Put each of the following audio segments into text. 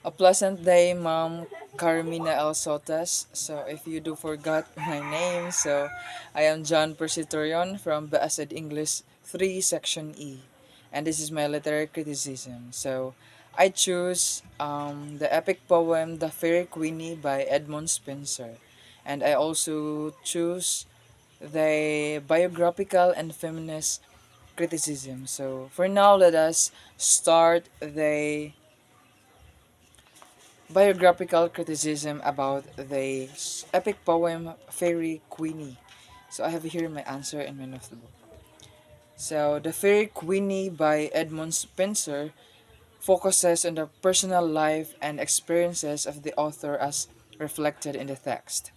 A pleasant day, Mom Carmina L. Sotas. So, if you do forgot my name, I am John Persitorion from Baasad English 3 Section E. And this is my literary criticism. I choose the epic poem The Fairy Queenie by Edmund Spenser. And I also choose the biographical and feminist criticism. So, for now, let us start the biographical criticism about the epic poem Fairy Queenie. So I have here my answer in my notebook. So the Fairy Queenie by Edmund Spenser focuses on the personal life and experiences of the author as reflected in the text.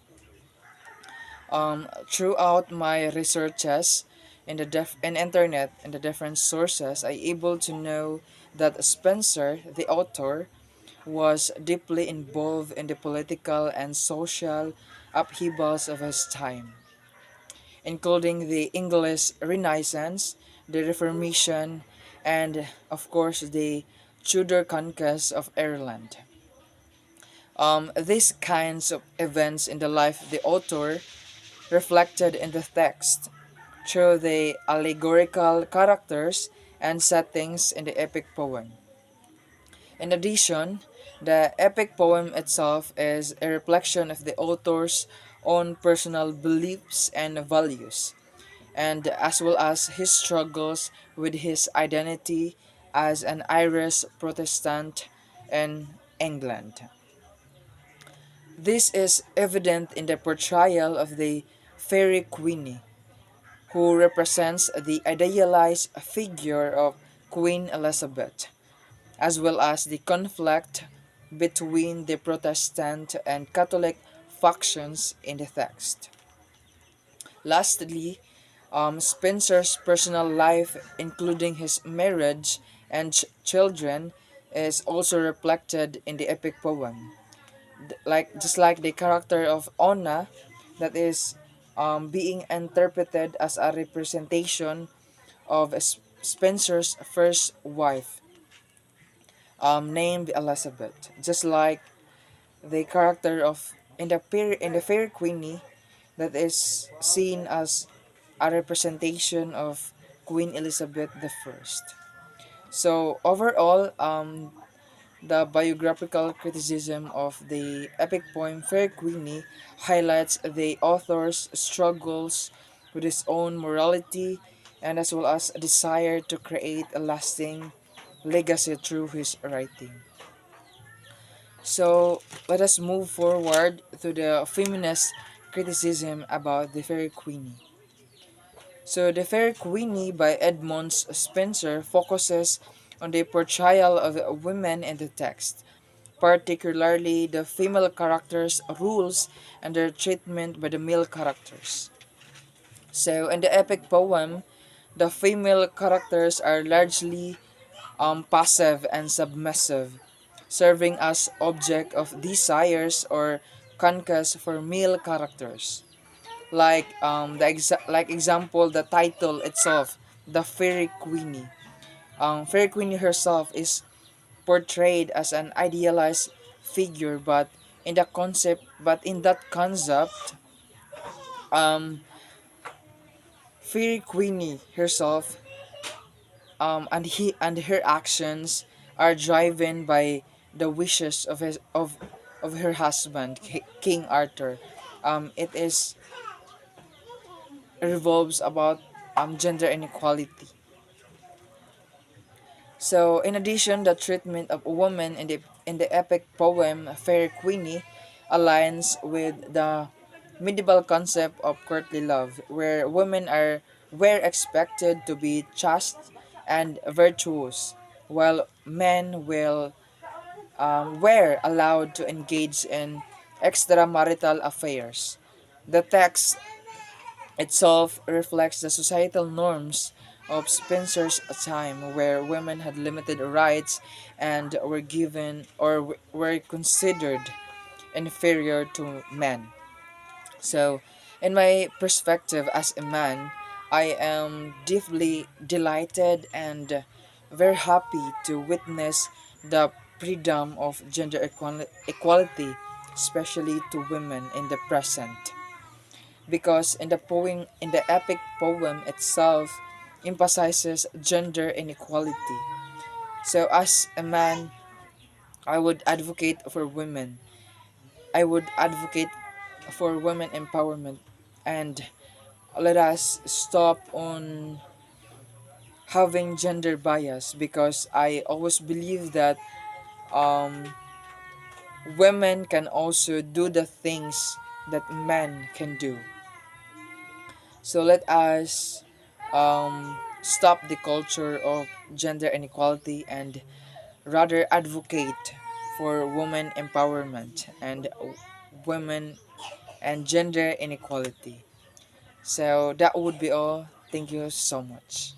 Throughout my researches in internet and the different sources, I able to know that Spenser, the author, was deeply involved in the political and social upheavals of his time, including the English Renaissance, the Reformation, and of course the Tudor conquest of Ireland. These kinds of events in the life of the author reflected in the text through the allegorical characters and settings in the epic poem. In addition, the epic poem itself is a reflection of the author's own personal beliefs and values, and as well as his struggles with his identity as an Irish Protestant in England. This is evident in the portrayal of the Fairy Queenie, who represents the idealized figure of Queen Elizabeth, as well as the conflict between the Protestant and Catholic factions in the text. Lastly, Spenser's personal life, including his marriage and children, is also reflected in the epic poem. Just like the character of Ona, that is being interpreted as a representation of Spenser's first wife, named Elizabeth, just like the character of in the Fair Queenie, that is seen as a representation of Queen Elizabeth the First. So overall, the biographical criticism of the epic poem Fair Queenie highlights the author's struggles with his own morality and as well as a desire to create a lasting legacy through his writing. So let us move forward to the feminist criticism about the Fairy Queenie. So the Fairy Queenie by Edmund Spenser focuses on the portrayal of women in the text, particularly the female characters' rules and their treatment by the male characters. So in the epic poem, the female characters are largely passive and submissive, serving as object of desires or conquest for male characters. Like example, the title itself, the Fairy Queenie. Fairy Queenie herself is portrayed as an idealized figure, but in that concept, um, Fairy Queenie herself and her actions are driven by the wishes of her husband, King Arthur. It revolves about gender inequality. So, in addition, the treatment of a woman in the epic poem Fair Queenie aligns with the medieval concept of courtly love, where women were expected to be chaste and virtuous, while men were allowed to engage in extramarital affairs. The text itself reflects the societal norms of Spencer's time, where women had limited rights and were given or were considered inferior to men. So, in my perspective as a man, I am deeply delighted and very happy to witness the freedom of gender equality, especially to women in the present. Because in the epic poem itself emphasizes gender inequality. So as a man, I would advocate for women. I would advocate for women empowerment, and let us stop on having gender bias, because I always believe that um, women can also do the things that men can do. So let us stop the culture of gender inequality and rather advocate for women empowerment and women and gender inequality. So that would be all. Thank you so much.